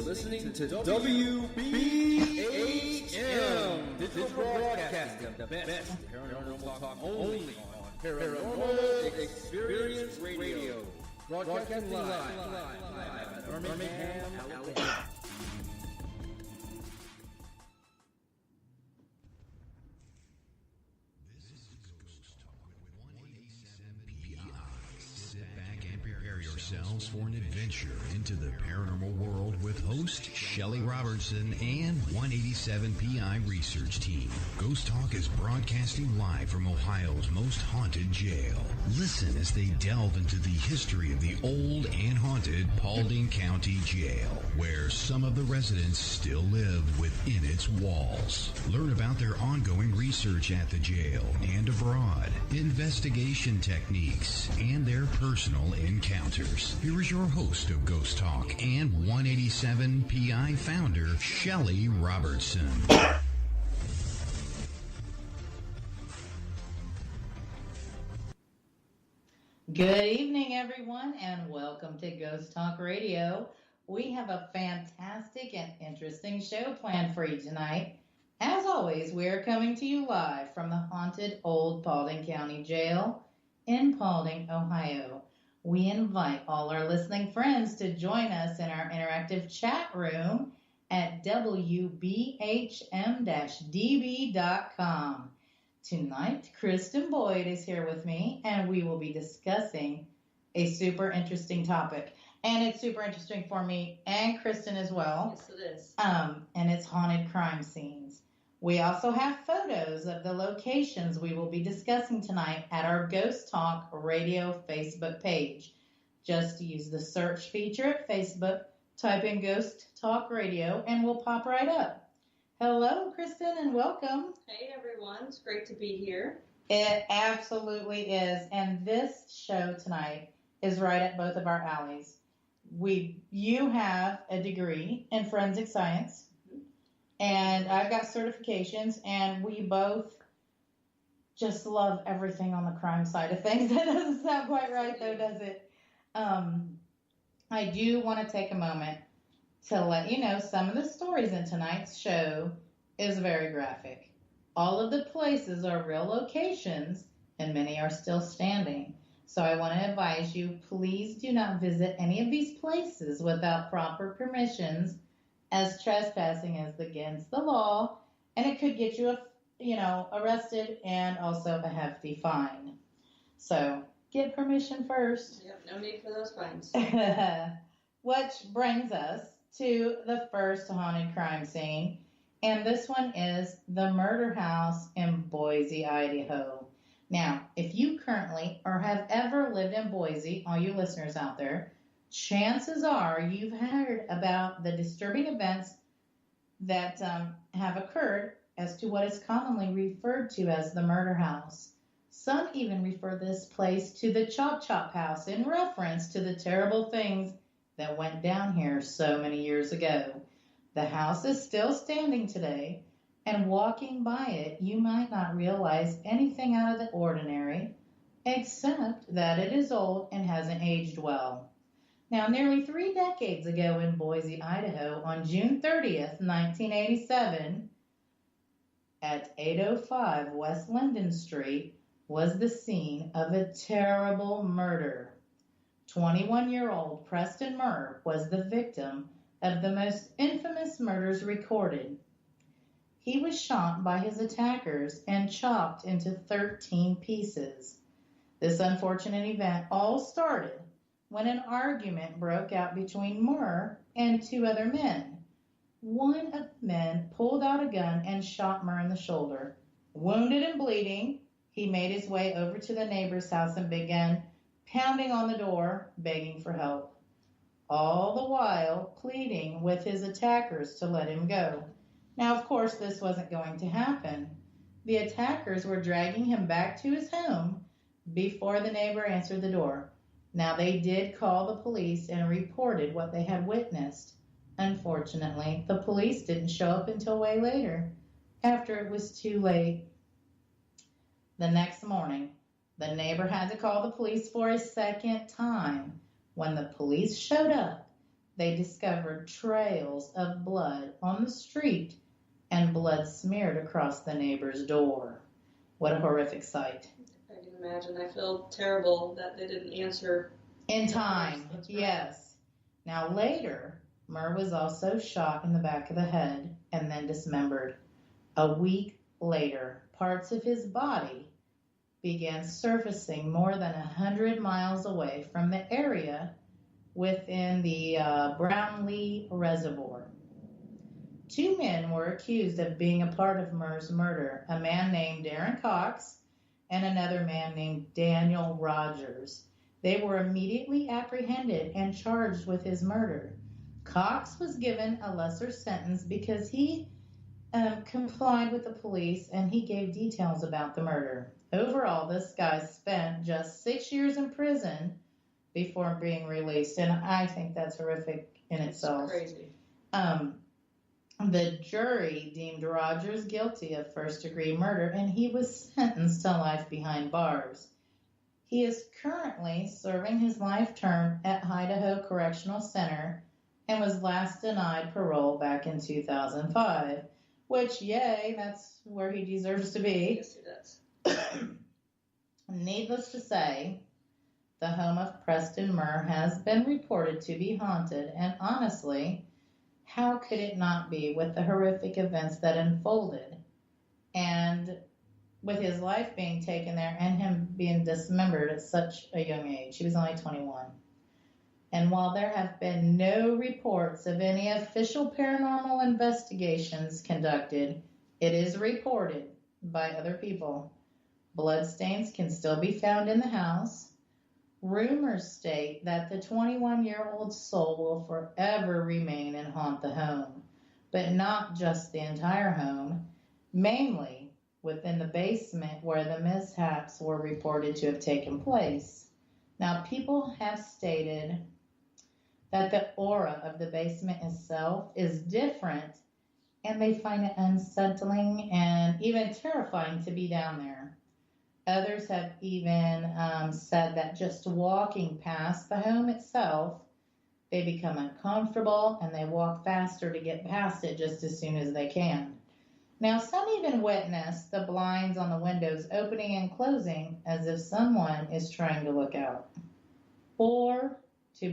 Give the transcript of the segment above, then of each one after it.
listening to WBHM Digital Broadcasting, the best paranormal talk only on Paranormal Experience Radio. Broadcasting live at Birmingham, Alabama. Yourselves for an adventure into the paranormal world with host Shelley Robertson and 187 PI research team. Ghost Talk is broadcasting live from Ohio's most haunted jail. Listen as they delve into the history of the old and haunted Paulding County Jail, where some of the residents still live within its walls. Learn about their ongoing research at the jail and abroad, investigation techniques, and their personal encounters. Here is your host of Ghost Talk and 187 PI founder, Shelley Robertson. Good evening, everyone, and welcome to Ghost Talk Radio. We have a fantastic and interesting show planned for you tonight. As always, we are coming to you live from the haunted old Paulding County Jail in Paulding, Ohio. We invite all our listening friends to join us in our interactive chat room at wbhm-db.com. Tonight, Kristen Boyd is here with me, and we will be discussing a super interesting topic. And it's super interesting for me and Kristen as well. Yes, it is. And it's haunted crime scenes. We also have photos of the locations we will be discussing tonight at our Ghost Talk Radio Facebook page. Just use the search feature at Facebook, type in Ghost Talk Radio, and we'll pop right up. Hello, Kristen, and welcome. Hey, everyone. It's great to be here. It absolutely is. And this show tonight is right at both of our alleys. You have a degree in forensic science. And I've got certifications, and we both just love everything on the crime side of things. That doesn't sound quite right, though, does it? I do want to take a moment to let you know some of the stories in tonight's show is very graphic. All of the places are real locations, and many are still standing. So I want to advise you, please do not visit any of these places without proper permissions, as trespassing is against the law, and it could get you, arrested and also a hefty fine. So get permission first. Yep, no need for those fines. Which brings us to the first haunted crime scene, and this one is the murder house in Boise, Idaho. Now, if you currently or have ever lived in Boise, all you listeners out there, chances are you've heard about the disturbing events that have occurred as to what is commonly referred to as the murder house. Some even refer this place to the Chop Chop House in reference to the terrible things that went down here so many years ago. The house is still standing today, and walking by it, you might not realize anything out of the ordinary, except that it is old and hasn't aged well. Now, nearly 3 decades ago in Boise, Idaho, on June 30th, 1987, at 805 West Linden Street, was the scene of a terrible murder. 21-year-old Preston Murr was the victim of the most infamous murders recorded. He was shot by his attackers and chopped into 13 pieces. This unfortunate event all started when an argument broke out between Murr and 2 other men. One of the men pulled out a gun and shot Murr in the shoulder. Wounded and bleeding, he made his way over to the neighbor's house and began pounding on the door, begging for help, all the while pleading with his attackers to let him go. Now, of course, this wasn't going to happen. The attackers were dragging him back to his home before the neighbor answered the door. Now, they did call the police and reported what they had witnessed. Unfortunately, the police didn't show up until way later, after it was too late. The next morning, the neighbor had to call the police for a second time. When the police showed up, they discovered trails of blood on the street and blood smeared across the neighbor's door. What a horrific sight. I can imagine. I feel terrible that they didn't answer in time. That's right. Yes. Now later, Murr was also shot in the back of the head and then dismembered. A week later, parts of his body began surfacing more than 100 miles away from the area within the Brownlee Reservoir. 2 men were accused of being a part of Murr's murder, a man named Darren Cox and another man named Daniel Rogers. They were immediately apprehended and charged with his murder. Cox was given a lesser sentence because he complied with the police and he gave details about the murder. Overall, this guy spent just 6 years in prison before being released, and I think that's horrific in itself. It's crazy. The jury deemed Rogers guilty of first-degree murder, and he was sentenced to life behind bars. He is currently serving his life term at Idaho Correctional Center and was last denied parole back in 2005, which, yay, that's where he deserves to be. Yes, he does. Needless to say, the home of Preston Murr has been reported to be haunted, and honestly, how could it not be with the horrific events that unfolded and with his life being taken there and him being dismembered at such a young age? He was only 21. And while there have been no reports of any official paranormal investigations conducted, it is reported by other people. Bloodstains can still be found in the house. Rumors state that the 21-year-old soul will forever remain and haunt the home, but not just the entire home, mainly within the basement where the mishaps were reported to have taken place. Now, people have stated that the aura of the basement itself is different, and they find it unsettling and even terrifying to be down there. Others have even said that just walking past the home itself, they become uncomfortable and they walk faster to get past it just as soon as they can. Now, some even witness the blinds on the windows opening and closing as if someone is trying to look out, or to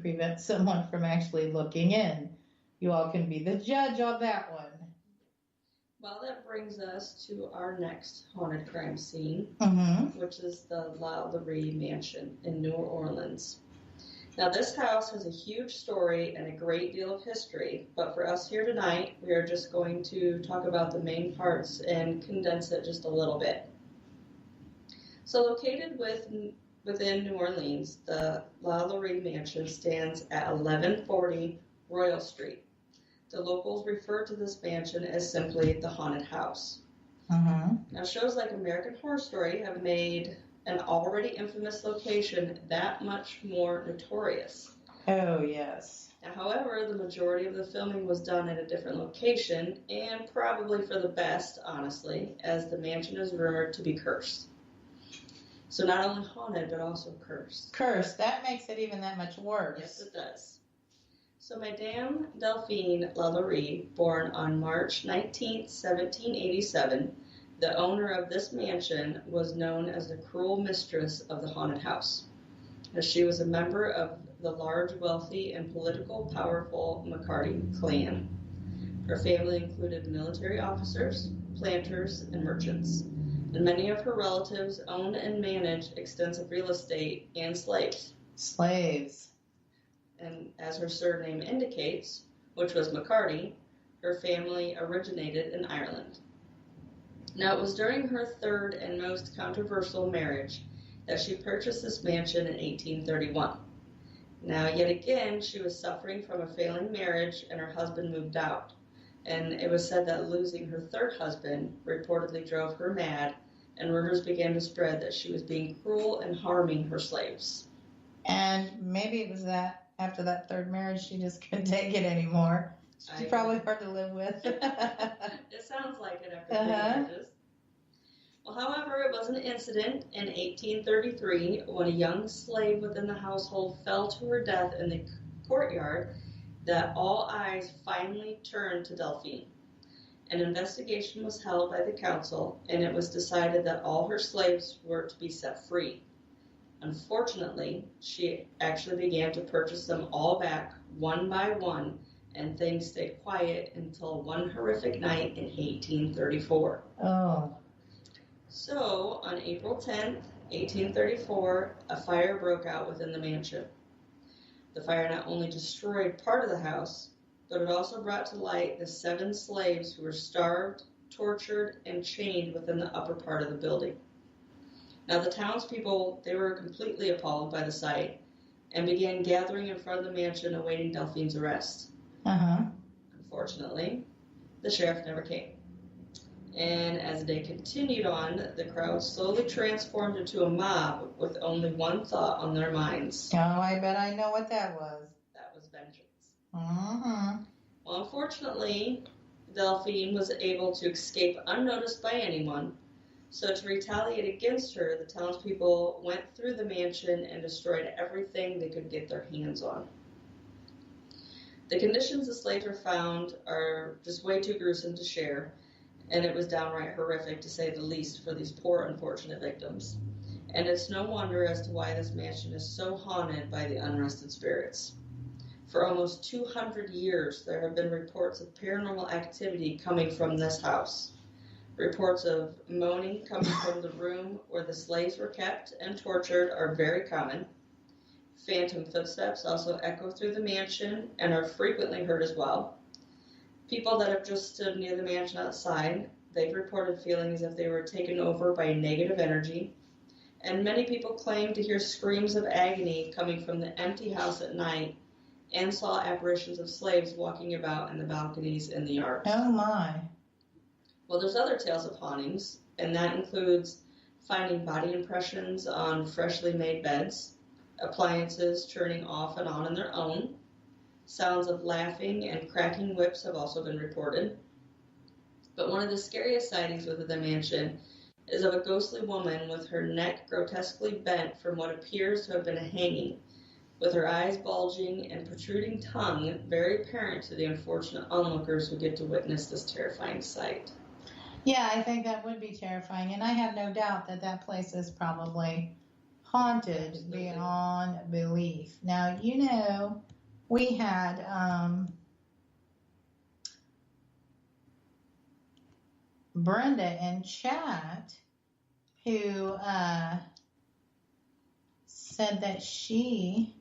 prevent someone from actually looking in. You all can be the judge on that one. Well, that brings us to our next haunted crime scene, which is the Lalaurie Mansion in New Orleans. Now, this house has a huge story and a great deal of history, but for us here tonight, we are just going to talk about the main parts and condense it just a little bit. So, located within New Orleans, the Lalaurie Mansion stands at 1140 Royal Street. The locals refer to this mansion as simply the haunted house. Now, shows like American Horror Story have made an already infamous location that much more notorious. Oh, yes. Now, however, the majority of the filming was done at a different location, and probably for the best, honestly, as the mansion is rumored to be cursed. So not only haunted, but also cursed. Cursed. That makes it even that much worse. Yes, it does. So Madame Delphine Lalaurie, born on March 19, 1787, the owner of this mansion, was known as the cruel mistress of the haunted house, as she was a member of the large, wealthy, and politically powerful McCarty clan. Her family included military officers, planters, and merchants, and many of her relatives owned and managed extensive real estate and slaves. Slaves. And as her surname indicates, which was McCarty, her family originated in Ireland. Now, it was during her third and most controversial marriage that she purchased this mansion in 1831. Now, yet again, she was suffering from a failing marriage and her husband moved out. And it was said that losing her third husband reportedly drove her mad, and rumors began to spread that she was being cruel and harming her slaves. And maybe it was that after that third marriage, she just couldn't take it anymore. She's probably hard to live with. It sounds like it after 3 marriages. Well, however, it was an incident in 1833 when a young slave within the household fell to her death in the courtyard that all eyes finally turned to Delphine. An investigation was held by the council, and it was decided that all her slaves were to be set free. Unfortunately, she actually began to purchase them all back one by one, and things stayed quiet until one horrific night in 1834. Oh. So, on April 10th, 1834, a fire broke out within the mansion. The fire not only destroyed part of the house, but it also brought to light the 7 slaves who were starved, tortured, and chained within the upper part of the building. Now, the townspeople, they were completely appalled by the sight and began gathering in front of the mansion awaiting Delphine's arrest. Unfortunately, the sheriff never came. And as the day continued on, the crowd slowly transformed into a mob with only one thought on their minds. Oh, I bet I know what that was. That was vengeance. Well, unfortunately, Delphine was able to escape unnoticed by anyone. So to retaliate against her, the townspeople went through the mansion and destroyed everything they could get their hands on. The conditions the slaves were found are just way too gruesome to share, and it was downright horrific, to say the least, for these poor, unfortunate victims. And it's no wonder as to why this mansion is so haunted by the unrested spirits. For almost 200 years, there have been reports of paranormal activity coming from this house. Reports of moaning coming from the room where the slaves were kept and tortured are very common. Phantom footsteps also echo through the mansion and are frequently heard as well. People that have just stood near the mansion outside, they've reported feeling as if they were taken over by negative energy. And many people claim to hear screams of agony coming from the empty house at night and saw apparitions of slaves walking about in the balconies in the yards. oh my. Well, there's other tales of hauntings, and that includes finding body impressions on freshly made beds, appliances turning off and on their own. Sounds of laughing and cracking whips have also been reported. But one of the scariest sightings within the mansion is of a ghostly woman with her neck grotesquely bent from what appears to have been a hanging, with her eyes bulging and protruding tongue very apparent to the unfortunate onlookers who get to witness this terrifying sight. Yeah, I think that would be terrifying, and I have no doubt that that place is probably haunted beyond belief. Now, you know, we had Brenda in chat who said that she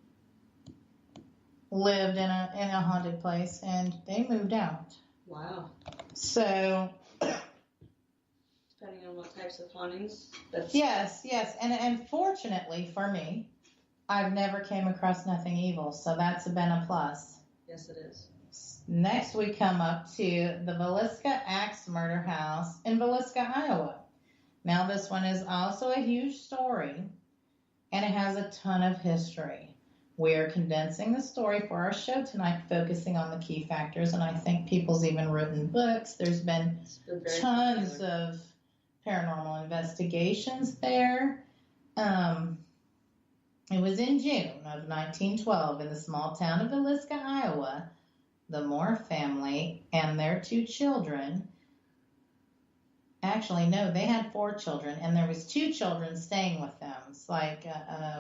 lived in a haunted place and they moved out. Wow. So depending on what types of hauntings. Yes. And fortunately for me, I've never came across nothing evil, so that's been a plus. Yes, it is. Next, we come up to the Villisca Axe Murder House in Villisca, Iowa. Now, this one is also a huge story, and it has a ton of history. We are condensing the story for our show tonight, focusing on the key factors, and I think people's even written books. There's been tons of paranormal investigations there. It was in June of 1912 in the small town of Villisca, Iowa. The Moore family and their 2 children, actually, no, they had 4 children, and there was 2 children staying with them. It's like,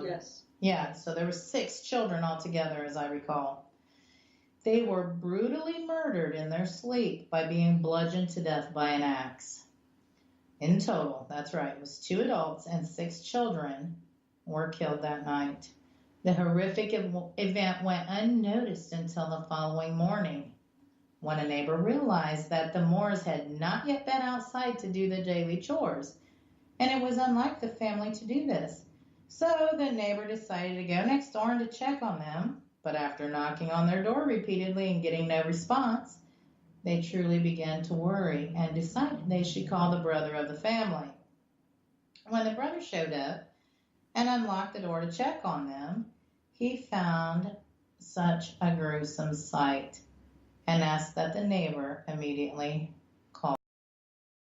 yes. Yeah, so there were 6 children altogether, as I recall. They were brutally murdered in their sleep by being bludgeoned to death by an axe. In total, that's right, it was 2 adults and 6 children were killed that night. The horrific event went unnoticed until the following morning, when a neighbor realized that the Moores had not yet been outside to do the daily chores, and it was unlike the family to do this. So the neighbor decided to go next door and to check on them, but after knocking on their door repeatedly and getting no response, they truly began to worry and decided they should call the brother of the family. When the brother showed up and unlocked the door to check on them, he found such a gruesome sight and asked that the neighbor immediately